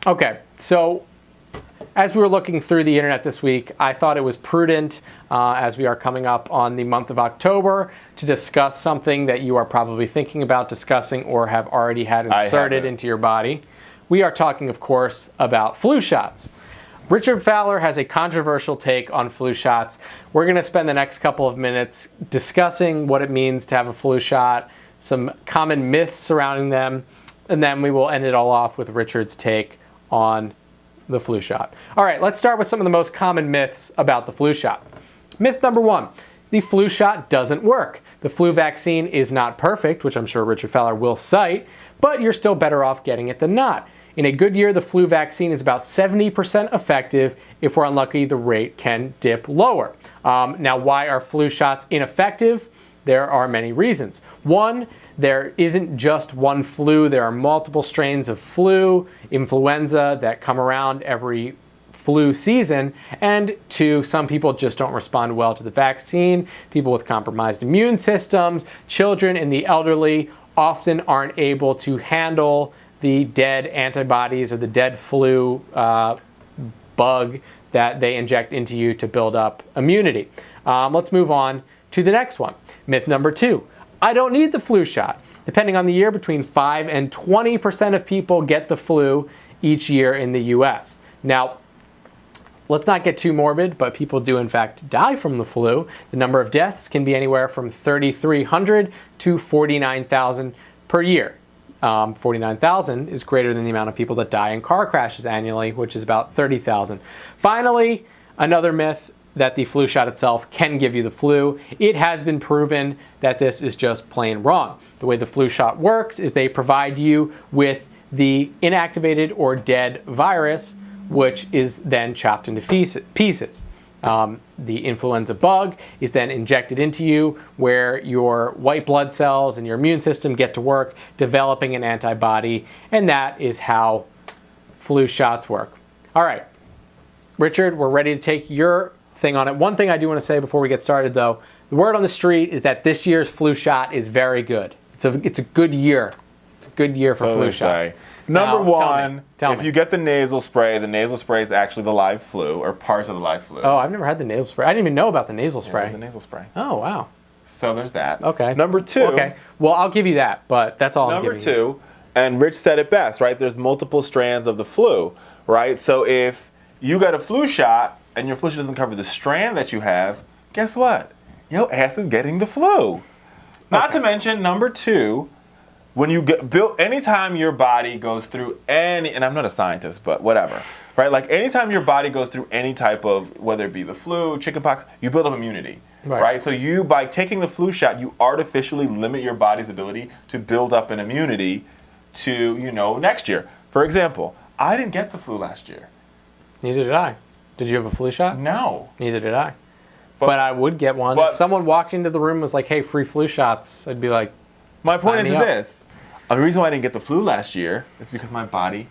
Okay, so as we were looking through the internet this week, I thought it was prudent, as we are coming up on the month of October, to discuss something that you are probably thinking about discussing or have already had inserted into your body. We are talking, of course, about flu shots. Richard Fowler has a controversial take on flu shots. We're going to spend the next couple of minutes discussing what it means to have a flu shot, some common myths surrounding them, and then we will end it all off with Richard's take on the flu shot. All right, let's start with some of the most common myths about the flu shot. Myth number 1, the flu shot doesn't work. The flu vaccine is not perfect, which I'm sure Richard Fowler will cite, but you're still better off getting it than not. In a good year, the flu vaccine is about 70% effective. If we're unlucky, the rate can dip lower. Now, why are flu shots ineffective? There are many reasons. One, there isn't just one flu. There are multiple strains of flu, influenza, that come around every flu season. And 2, some people just don't respond well to the vaccine. People with compromised immune systems, children and the elderly often aren't able to handle the dead antibodies or the dead flu bug that they inject into you to build up immunity. Let's move on to the next one. Myth number 2, I don't need the flu shot. Depending on the year, between 5 and 20% of people get the flu each year in the US. Now, let's not get too morbid, but people do in fact die from the flu. The number of deaths can be anywhere from 3,300 to 49,000 per year. 49,000 is greater than the amount of people that die in car crashes annually, which is about 30,000. Finally, another myth, that the flu shot itself can give you the flu. It has been proven that this is just plain wrong. The way the flu shot works is they provide you with the inactivated or dead virus, which is then chopped into pieces. The influenza bug is then injected into you, where your white blood cells and your immune system get to work developing an antibody, and that is how flu shots work. All right, Richard, we're ready to take your thing on it. One thing I do want to say before we get started, though, the word on the street is that this year's flu shot is very good. It's a good year. It's a good year for flu shots. Number one, tell if me. you get the nasal spray is actually the live flu, or parts of the live flu. Oh, I've never had the nasal spray. I didn't even know about the nasal spray. Yeah, the nasal spray. Oh, wow. So there's that. Okay. Number 2. Okay. Well, I'll give you that, but that's all I'm giving you. Number 2, and Rich said it best, right? There's multiple strands of the flu, right? So if you got a flu shot and your flu shot doesn't cover the strand that you have, guess what? Your ass is getting the flu. Not to mention, number 2, when you get built, anytime your body goes through any, and I'm not a scientist, but whatever, right? Like anytime your body goes through any type of, whether it be the flu, chickenpox, you build up immunity, right? So you, by taking the flu shot, you artificially limit your body's ability to build up an immunity to, next year. For example, I didn't get the flu last year. Neither did I. Did you have a flu shot? No. Neither did I. But I would get one. If someone walked into the room and was like, hey, free flu shots, I'd be like, my point is this. The reason why I didn't get the flu last year is because my body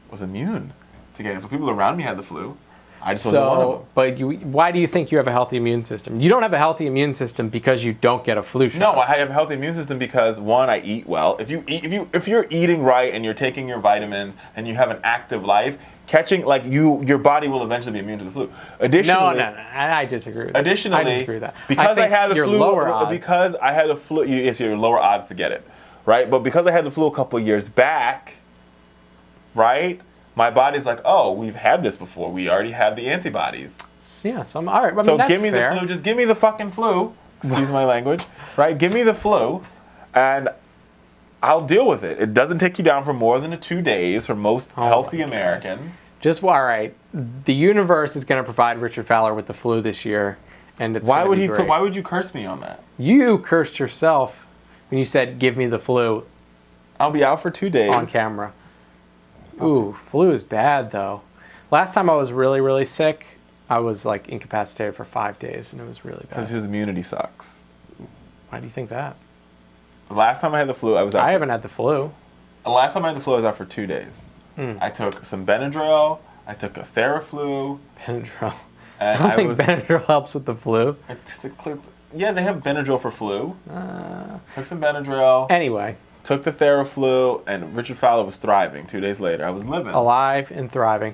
was immune to get it. If people around me had the flu, I just wasn't one of them. But why do you think you have a healthy immune system? You don't have a healthy immune system because you don't get a flu shot. No, I have a healthy immune system because, one, I eat well. If you're eating right and you're taking your vitamins and you have an active life, your body will eventually be immune to the flu. Additionally, no, I disagree with that. Additionally, I disagree with that. Because I had the flu, because I had the flu, yes, you have lower odds to get it, right? But because I had the flu a couple of years back, right? My body's like, oh, we've had this before. We already have the antibodies. Yeah, so I'm all right. So give me the flu. Just give me the fucking flu. Excuse my language, right? Give me the flu, and I'll deal with it. It doesn't take you down for more than 2 days for most healthy Americans. All right. The universe is going to provide Richard Fowler with the flu this year, and it's why would he? Great. Why would you curse me on that? You cursed yourself when you said, "Give me the flu." I'll be out for 2 days on camera. Ooh, flu is bad though. Last time I was really, really sick, I was like incapacitated for 5 days, and it was really bad. Because his immunity sucks. Why do you think that? The last time I had the flu, I was out. I haven't had the flu. The last time I had the flu, I was out for 2 days. I took some Benadryl. I took a Theraflu. Benadryl. I don't think Benadryl helps with the flu. Yeah, they have Benadryl for flu. Took some Benadryl. Anyway. took the Theraflu, and Richard Fowler was thriving. 2 days later, I was living. Alive and thriving.